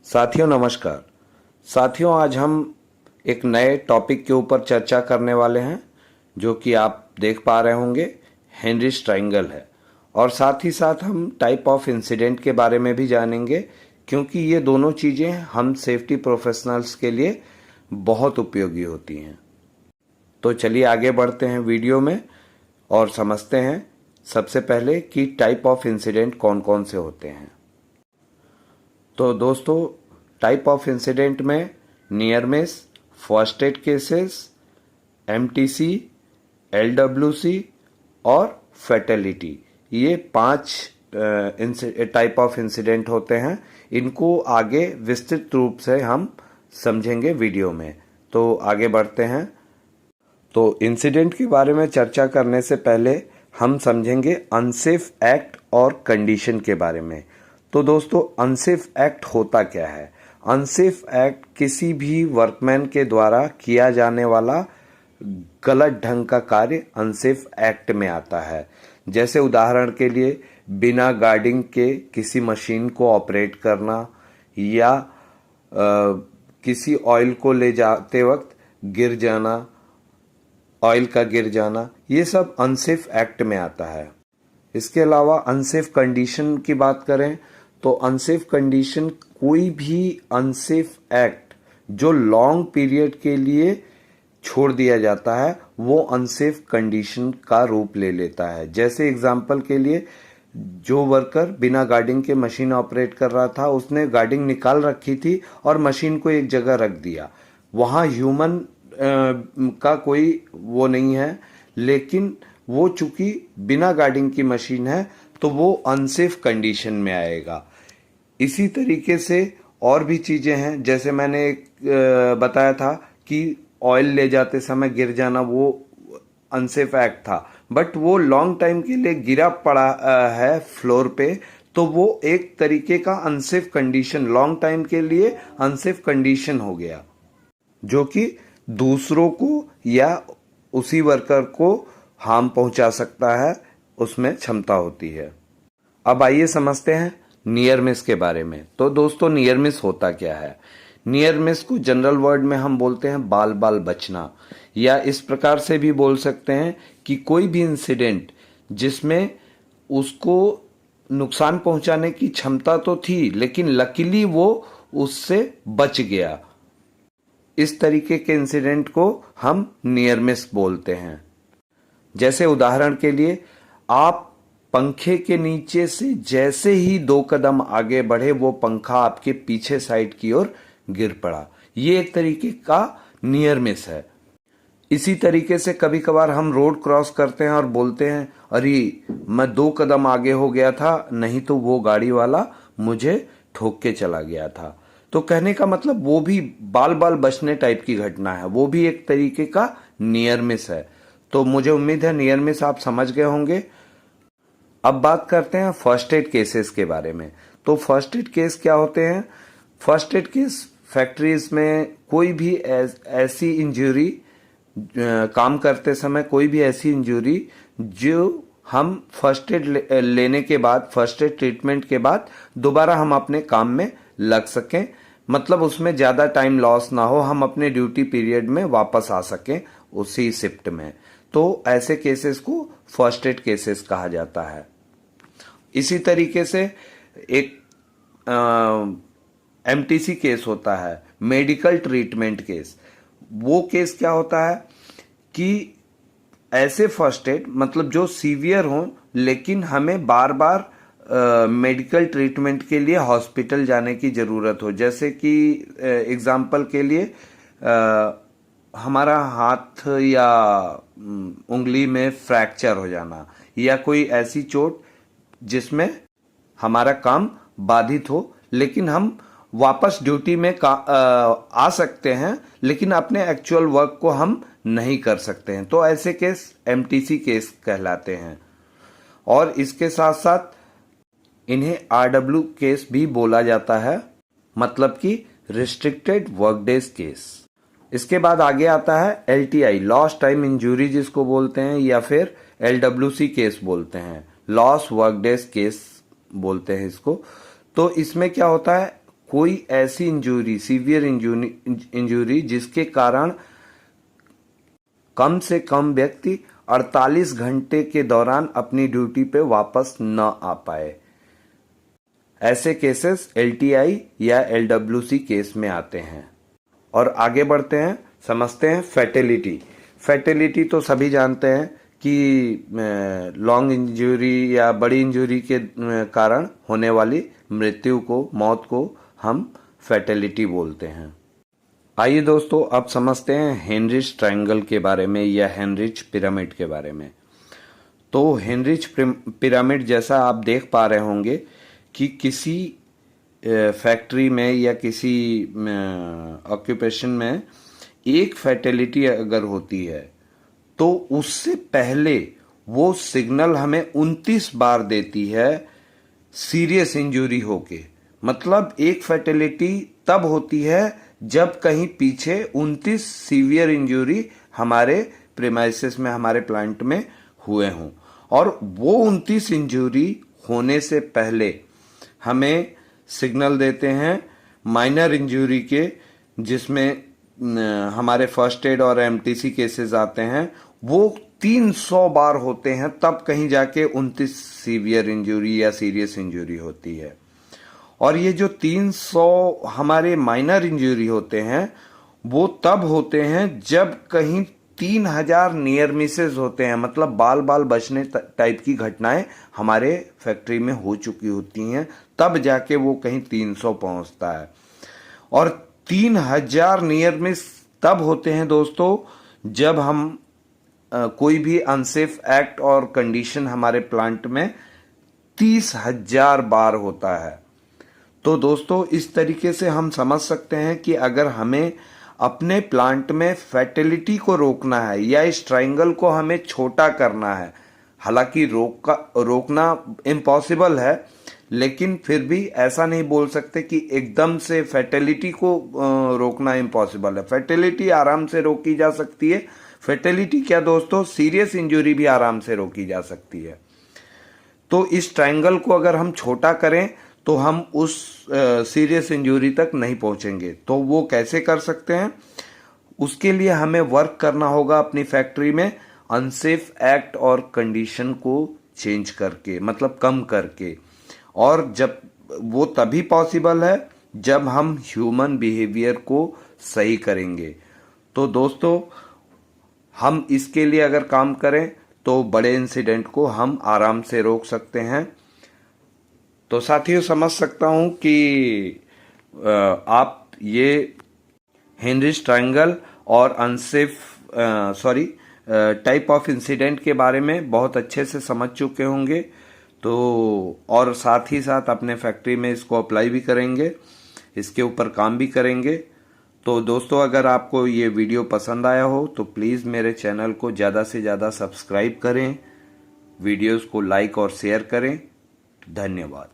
साथियों नमस्कार। साथियों आज हम एक नए टॉपिक के ऊपर चर्चा करने वाले हैं जो कि आप देख पा रहे होंगे हेनरिच ट्रायंगल है। और साथ ही साथ हम टाइप ऑफ इंसिडेंट के बारे में भी जानेंगे क्योंकि ये दोनों चीज़ें हम सेफ्टी प्रोफेशनल्स के लिए बहुत उपयोगी होती हैं। तो चलिए आगे बढ़ते हैं वीडियो में और समझते हैं सबसे पहले कि टाइप ऑफ इंसिडेंट कौन कौन से होते हैं। तो दोस्तों टाइप ऑफ इंसिडेंट में near miss, first aid cases, MTC, LWC और फैटेलिटी, ये 5 टाइप ऑफ इंसिडेंट होते हैं। इनको आगे विस्तृत रूप से हम समझेंगे वीडियो में। तो आगे बढ़ते हैं। तो इंसिडेंट के बारे में चर्चा करने से पहले हम समझेंगे अनसेफ एक्ट और कंडीशन के बारे में। तो दोस्तों अनसेफ एक्ट होता क्या है? अनसेफ एक्ट किसी भी वर्कमैन के द्वारा किया जाने वाला गलत ढंग का कार्य अनसेफ एक्ट में आता है। जैसे उदाहरण के लिए बिना गार्डिंग के किसी मशीन को ऑपरेट करना या किसी ऑयल को ले जाते वक्त गिर जाना, ऑयल का गिर जाना, ये सब अनसेफ एक्ट में आता है। इसके अलावा अनसेफ कंडीशन की बात करें तो अनसेफ कंडीशन कोई भी अनसेफ एक्ट जो लॉन्ग पीरियड के लिए छोड़ दिया जाता है वो अनसेफ कंडीशन का रूप ले लेता है। जैसे एग्जांपल के लिए जो वर्कर बिना गार्डिंग के मशीन ऑपरेट कर रहा था, उसने गार्डिंग निकाल रखी थी और मशीन को एक जगह रख दिया। वहां ह्यूमन का कोई वो नहीं है, लेकिन वो चूंकि बिना गार्डिंग की मशीन है तो वो अनसेफ कंडीशन में आएगा। इसी तरीके से और भी चीजें हैं। जैसे मैंने बताया था कि ऑयल ले जाते समय गिर जाना, वो अनसेफ एक्ट था, बट वो लॉन्ग टाइम के लिए गिरा पड़ा है फ्लोर पे, तो वो एक तरीके का अनसेफ कंडीशन, लॉन्ग टाइम के लिए अनसेफ कंडीशन हो गया, जो कि दूसरों को या उसी वर्कर को हार्म पहुंचा सकता है, उसमें क्षमता होती है। अब आइए समझते हैं नियर मिस के बारे में। तो दोस्तों नियर मिस होता क्या है? नियर मिस को जनरल वर्ड में हम बोलते हैं बाल बाल बचना, या इस प्रकार से भी बोल सकते हैं कि कोई भी इंसिडेंट जिसमें उसको नुकसान पहुंचाने की क्षमता तो थी लेकिन लकीली वो उससे बच गया। इस तरीके के इंसिडेंट को हम नियर मिस बोलते हैं। जैसे उदाहरण के लिए आप पंखे के नीचे से जैसे ही 2 कदम आगे बढ़े वो पंखा आपके पीछे साइड की ओर गिर पड़ा, ये एक तरीके का नियर मिस है। इसी तरीके से कभी कभार हम रोड क्रॉस करते हैं और बोलते हैं अरे मैं 2 कदम आगे हो गया था, नहीं तो वो गाड़ी वाला मुझे ठोक के चला गया था। तो कहने का मतलब वो भी बाल बाल बचने टाइप की घटना है, वो भी एक तरीके का नियर मिस है। तो मुझे उम्मीद है नियर मिस आप समझ गए होंगे। अब बात करते हैं फर्स्ट एड केसेस के बारे में। तो फर्स्ट एड केस क्या होते हैं? फर्स्ट एड केस फैक्ट्रीज में कोई भी ऐसी इंजरी, काम करते समय कोई भी ऐसी इंजरी जो हम फर्स्ट एड लेने के बाद, फर्स्ट एड ट्रीटमेंट के बाद दोबारा हम अपने काम में लग सकें, मतलब उसमें ज्यादा टाइम लॉस ना हो, हम अपने ड्यूटी पीरियड में वापस आ सकें उसी शिफ्ट में। तो ऐसे केसेस को फर्स्ट एड केसेस कहा जाता है। इसी तरीके से एक एमटीसी केस होता है, मेडिकल ट्रीटमेंट केस। वो केस क्या होता है कि ऐसे फर्स्ट एड मतलब जो सीवियर हो लेकिन हमें बार बार मेडिकल ट्रीटमेंट के लिए हॉस्पिटल जाने की जरूरत हो। जैसे कि एग्जाम्पल के लिए हमारा हाथ या उंगली में फ्रैक्चर हो जाना, या कोई ऐसी चोट जिसमें हमारा काम बाधित हो, लेकिन हम वापस ड्यूटी में आ सकते हैं लेकिन अपने एक्चुअल वर्क को हम नहीं कर सकते हैं, तो ऐसे केस एमटीसी केस कहलाते हैं। और इसके साथ साथ इन्हें आरडब्ल्यू केस भी बोला जाता है, मतलब कि रिस्ट्रिक्टेड वर्क डेज केस। इसके बाद आगे आता है एलटीआई, लॉस्ट टाइम इंजरी जिसको बोलते हैं, या फिर एलडब्ल्यूसी केस बोलते हैं, लॉस वर्क डेज केस बोलते हैं इसको। तो इसमें क्या होता है, कोई ऐसी इंजरी, सीवियर इंजरी जिसके कारण कम से कम व्यक्ति 48 घंटे के दौरान अपनी ड्यूटी पे वापस न आ पाए। ऐसे केसेस LTI या LWC केस में आते हैं। और आगे बढ़ते हैं, समझते हैं फैटेलिटी। फैटेलिटी तो सभी जानते हैं कि लॉन्ग इंजरी या बड़ी इंजरी के कारण होने वाली मृत्यु को, मौत को हम फैटेलिटी बोलते हैं। आइए दोस्तों, अब समझते हैं हेनरिच ट्रायंगल के बारे में या हेनरिच पिरामिड के बारे में। तो हेनरिच पिरामिड जैसा आप देख पा रहे होंगे कि किसी फैक्ट्री में या किसी ऑक्यूपेशन में एक फैटेलिटी अगर होती है तो उससे पहले वो सिग्नल हमें 29 बार देती है सीरियस इंजरी होके। मतलब एक फैटेलिटी तब होती है जब कहीं पीछे 29 सीवियर इंजरी हमारे प्रीमाइसेस में, हमारे प्लांट में हुए हों, और वो 29 इंजरी होने से पहले हमें सिग्नल देते हैं माइनर इंजरी के, जिसमें हमारे फर्स्ट एड और MTC केसेस आते हैं। वो 300 बार होते हैं, तब कहीं जाके 29 सीवियर इंजरी या सीरियस इंजरी होती है। और ये जो 300 हमारे माइनर इंजरी होते हैं वो तब होते हैं जब कहीं 3000 नियर मिसेस होते हैं, मतलब बाल बाल बचने टाइप की घटनाएं हमारे फैक्ट्री में हो चुकी होती हैं, तब जाके वो कहीं 300 पहुंचता है। और 3000 नियर मिस तब होते हैं दोस्तों जब हम कोई भी अनसेफ एक्ट और कंडीशन हमारे प्लांट में 30,000 बार होता है। तो दोस्तों इस तरीके से हम समझ सकते हैं कि अगर हमें अपने प्लांट में फैटेलिटी को रोकना है या इस ट्रायंगल को हमें छोटा करना है, हालांकि रोकना इम्पॉसिबल है, लेकिन फिर भी ऐसा नहीं बोल सकते कि एकदम से फैटेलिटी को रोकना इम्पॉसिबल है। फैटेलिटी आराम से रोकी जा सकती है। फैटेलिटी क्या दोस्तों, सीरियस इंजरी भी आराम से रोकी जा सकती है। तो इस ट्रायंगल को अगर हम छोटा करें तो हम उस सीरियस इंजरी तक नहीं पहुंचेंगे। तो वो कैसे कर सकते हैं? उसके लिए हमें वर्क करना होगा अपनी फैक्ट्री में अनसेफ एक्ट और कंडीशन को चेंज करके, मतलब कम करके। और जब वो तभी पॉसिबल है जब हम ह्यूमन बिहेवियर को सही करेंगे। तो दोस्तों हम इसके लिए अगर काम करें तो बड़े इंसिडेंट को हम आराम से रोक सकते हैं। तो साथियों समझ सकता हूं कि आप ये हेनरिच ट्रायंगल और अनसेफ टाइप ऑफ इंसिडेंट के बारे में बहुत अच्छे से समझ चुके होंगे। तो और साथ ही साथ अपने फैक्ट्री में इसको अप्लाई भी करेंगे, इसके ऊपर काम भी करेंगे। तो दोस्तों अगर आपको ये वीडियो पसंद आया हो तो प्लीज़ मेरे चैनल को ज़्यादा से ज़्यादा सब्सक्राइब करें, वीडियोस को लाइक और शेयर करें। धन्यवाद।